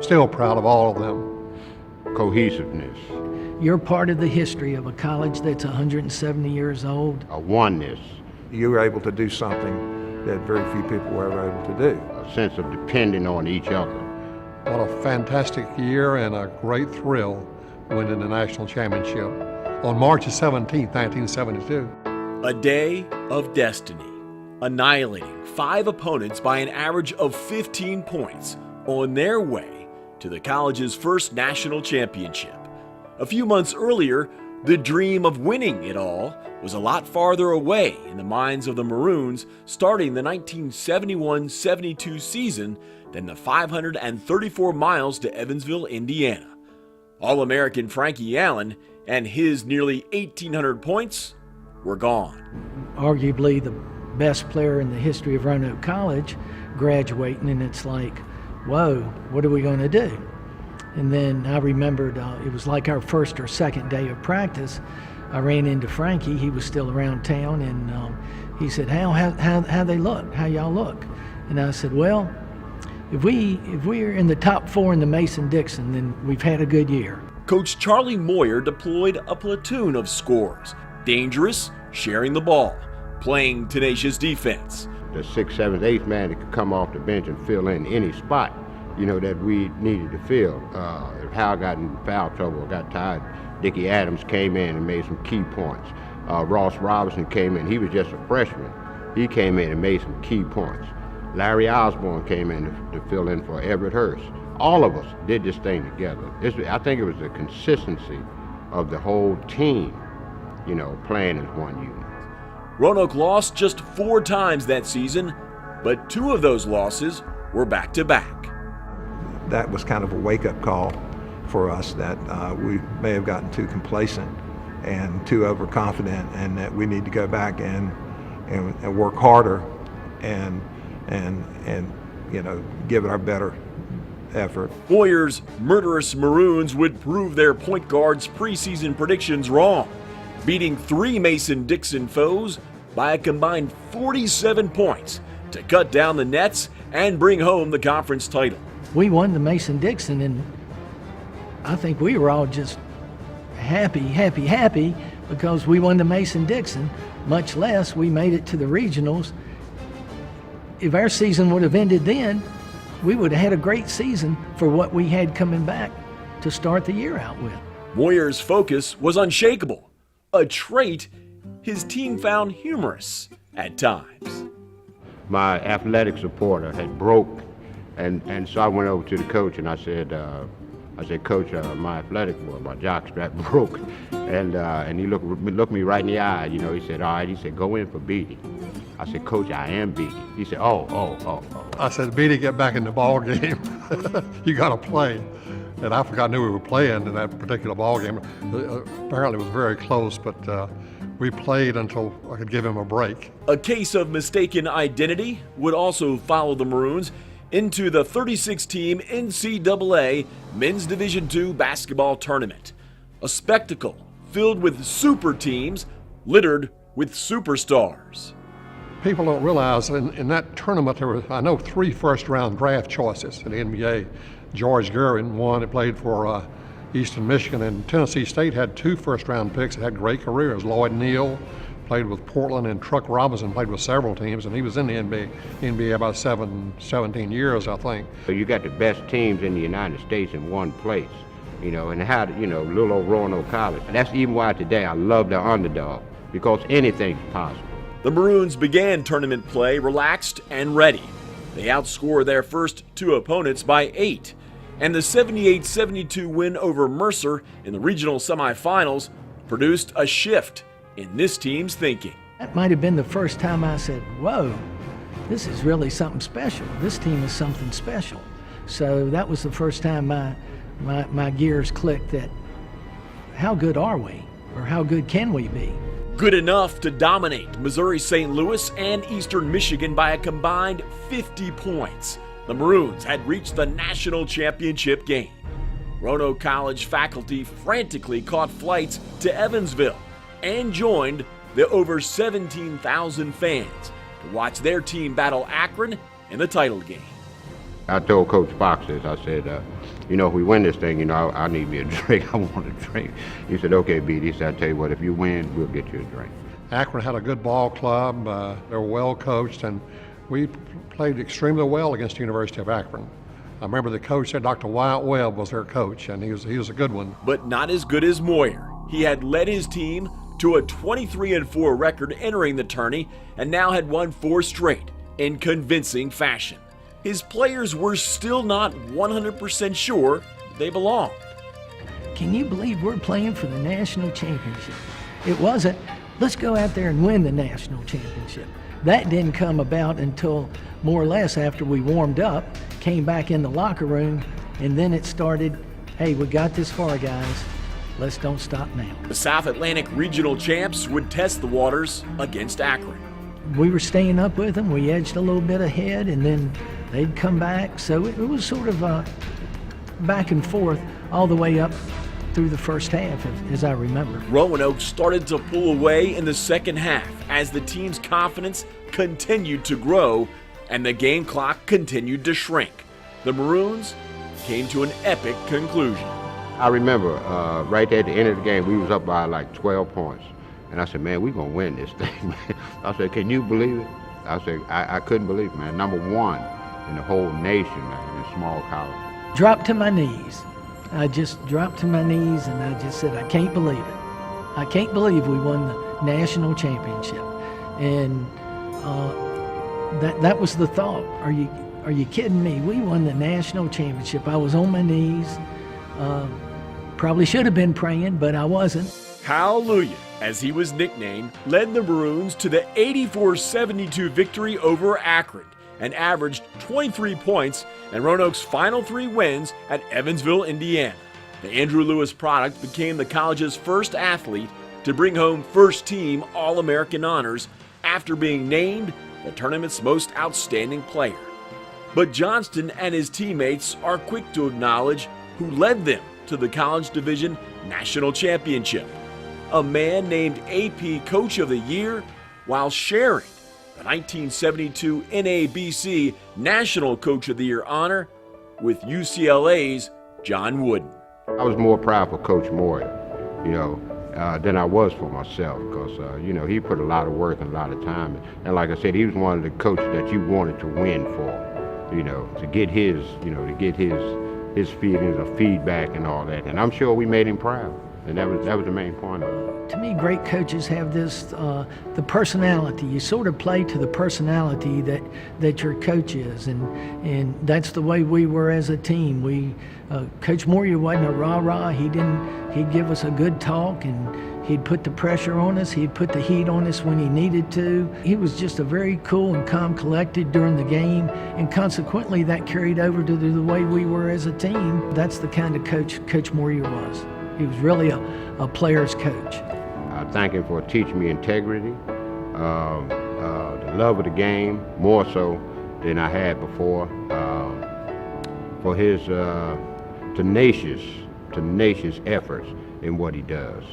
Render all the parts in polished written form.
Still proud of all of them. Cohesiveness. You're part of the history of a college that's 170 years old. A oneness. You were able to do something that very few people were ever able to do. A sense of depending on each other. What a fantastic year and a great thrill winning the national championship on March 17, 1972. A day of destiny, annihilating 5 opponents by an average of 15 points on their way to the college's first national championship. A few months earlier, the dream of winning it all was a lot farther away in the minds of the Maroons starting the 1971-72 season than the 534 miles to Evansville, Indiana. All-American Frankie Allen and his nearly 1,800 points were gone. Arguably the best player in the history of Roanoke College graduating, and it's like, whoa, what are we going to do? And then I remembered it was like our first or second day of practice. I ran into Frankie. He was still around town, and he said, how they look? How y'all look? And I said, well, if we're in the top 4 in the Mason-Dixon, then we've had a good year. Coach Charlie Moyer deployed a platoon of scorers, dangerous, sharing the ball, playing tenacious defense. The 6th, 7th, 8th man that could come off the bench and fill in any spot, that we needed to fill. If Hal got in foul trouble or got tired, Dickie Adams came in and made some key points. Ross Robinson came in. He was just a freshman. He came in and made some key points. Larry Osborne came in to fill in for Everett Hurst. All of us did this thing together. I think it was the consistency of the whole team, playing as one unit. Roanoke lost just 4 times that season, but 2 of those losses were back-to-back. That was kind of a wake-up call for us that we may have gotten too complacent and too overconfident, and that we need to go back and work harder and give it our better effort. Moyer's murderous Maroons would prove their point guard's preseason predictions wrong, beating 3 Mason-Dixon foes by a combined 47 points to cut down the nets and bring home the conference title. We won the Mason-Dixon, and I think we were all just happy because we won the Mason-Dixon, much less we made it to the regionals. If our season would have ended then, we would have had a great season for what we had coming back to start the year out with. Moyer's focus was unshakable, a trait his team found humorous at times. My athletic supporter had broke, and so I went over to the coach and I said, Coach, my athletic board, my jockstrap broke. And he looked me right in the eye, he said, all right, he said, go in for Beatty. I said, Coach, I am Beatty. He said, oh. I said, Beatty, get back in the ball game. You got to play. And I forgot we were playing in that particular ball game. Apparently it was very close, but we played until I could give him a break. A case of mistaken identity would also follow the Maroons into the 36-team NCAA Men's Division II basketball tournament, a spectacle filled with super teams littered with superstars. People don't realize in that tournament there were, I know, 3 first-round draft choices in the NBA. George Gervin, one that played for Eastern Michigan, and Tennessee State had 2 first-round picks that had great careers. Lloyd Neal played with Portland, and Truck Robinson played with several teams, and he was in the NBA about 17 years, I think. So you got the best teams in the United States in one place, and had, little old Roanoke College. And that's even why today I love the underdog, because anything's possible. The Maroons began tournament play relaxed and ready. They outscored their first 2 opponents by 8, and the 78-72 win over Mercer in the regional semifinals produced a shift in this team's thinking. That might have been the first time I said, whoa, this is really something special. This team is something special. So that was the first time my gears clicked that how good are we, or how good can we be? Good enough to dominate Missouri St. Louis and Eastern Michigan by a combined 50 points. The Maroons had reached the national championship game. Roanoke College faculty frantically caught flights to Evansville and joined the over 17,000 fans to watch their team battle Akron in the title game. I told Coach Fox this. I said, you know, if we win this thing, you know, I need me a drink. I want a drink. He said, okay, Beat. He said, I tell you what, if you win, we'll get you a drink. Akron had a good ball club. They were well coached, and we played extremely well against the University of Akron. I remember the coach said Dr. Wyatt Webb was their coach, and he was a good one. But not as good as Moyer. He had led his team to a 23-4 record entering the tourney and now had won 4 straight in convincing fashion. His players were still not 100% sure they belonged. Can you believe we're playing for the national championship? It wasn't, let's go out there and win the national championship. That didn't come about until more or less after we warmed up, came back in the locker room, and then it started, hey, we got this far, guys. Let's don't stop now. The South Atlantic regional champs would test the waters against Akron. We were staying up with them. We edged a little bit ahead, and then they'd come back. So it was sort of back and forth all the way up through the first half, as I remember. Roanoke started to pull away in the second half as the team's confidence continued to grow and the game clock continued to shrink. The Maroons came to an epic conclusion. I remember right at the end of the game, we was up by like 12 points. And I said, man, we're going to win this thing, man. I said, can you believe it? I said, I couldn't believe it, man. Number 1 in the whole nation, man, in a small college. Dropped to my knees. I just dropped to my knees and I just said, I can't believe it. I can't believe we won the national championship. And that was the thought. Are you kidding me? We won the national championship. I was on my knees. Probably should have been praying, but I wasn't. Hallelujah, as he was nicknamed, led the Maroons to the 84-72 victory over Akron and averaged 23 points in Roanoke's final 3 wins at Evansville, Indiana. The Andrew Lewis product became the college's first athlete to bring home first-team All-American honors after being named the tournament's most outstanding player. But Johnston and his teammates are quick to acknowledge who led them to the College Division National Championship. A man named AP Coach of the Year while sharing the 1972 NABC National Coach of the Year honor with UCLA's John Wooden. I was more proud for Coach Moyer, you know, than I was for myself because, you know, he put a lot of work and a lot of time. And like I said, he was one of the coaches that you wanted to win for, you know, to get his, his feelings of feedback and all that. And I'm sure we made him proud. And that was the main point of it. To me, great coaches have this, the personality. You sort of play to the personality that your coach is, and that's the way we were as a team. Coach Moyer wasn't a rah-rah. He'd give us a good talk, and he'd put the pressure on us. He'd put the heat on us when he needed to. He was just a very cool and calm, collected during the game, and consequently that carried over to the way we were as a team. That's the kind of coach Coach Moyer was. He was really a player's coach. I thank him for teaching me integrity, the love of the game, more so than I had before, for his tenacious efforts in what he does.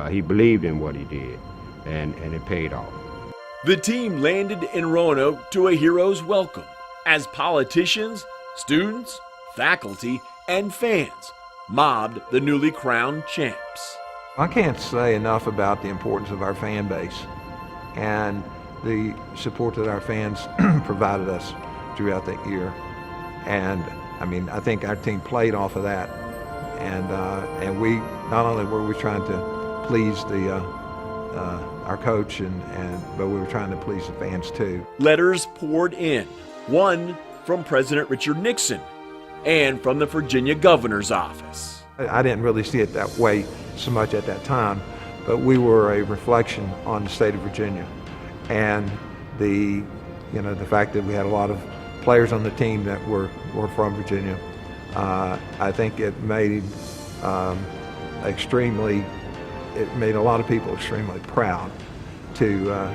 He believed in what he did, and it paid off. The team landed in Roanoke to a hero's welcome as politicians, students, faculty, and fans mobbed the newly crowned champs. I can't say enough about the importance of our fan base and the support that our fans provided us throughout that year. And I mean, I think our team played off of that. And we, not only were we trying to please our coach, but we were trying to please the fans too. Letters poured in, one from President Richard Nixon and from the Virginia governor's office. I didn't really see it that way so much at that time, but we were a reflection on the state of Virginia, and the fact that we had a lot of players on the team that were from Virginia. I think it made a lot of people extremely proud to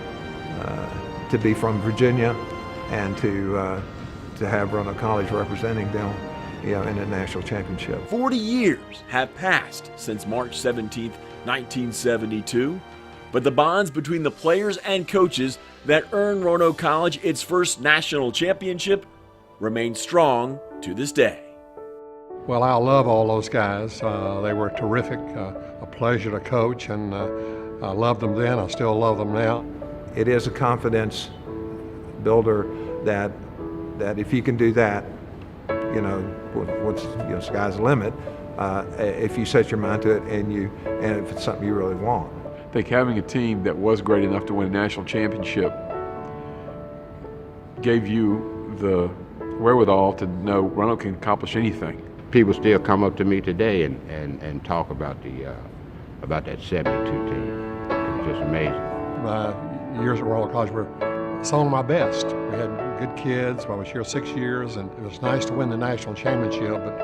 be from Virginia and to have Roanoke College representing them, in the national championship. 40 years have passed since March 17, 1972, but the bonds between the players and coaches that earned Roanoke College its first national championship remains strong to this day. Well, I love all those guys. They were terrific, a pleasure to coach, and I loved them then. I still love them now. It is a confidence builder that if you can do that, sky's the limit. If you set your mind to it and if it's something you really want. I think having a team that was great enough to win a national championship gave you the wherewithal to know Roanoke can accomplish anything. People still come up to me today and talk about that 72 team. It's just amazing. My years at Roanoke College were some of my best. We had good kids. I was here 6 years, and it was nice to win the national championship, but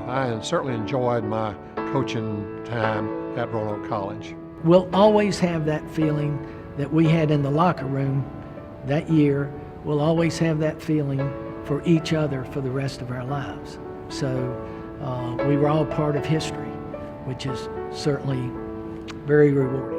I certainly enjoyed my coaching time at Roanoke College. We'll always have that feeling that we had in the locker room that year. We'll always have that feeling for each other for the rest of our lives. So we were all part of history, which is certainly very rewarding.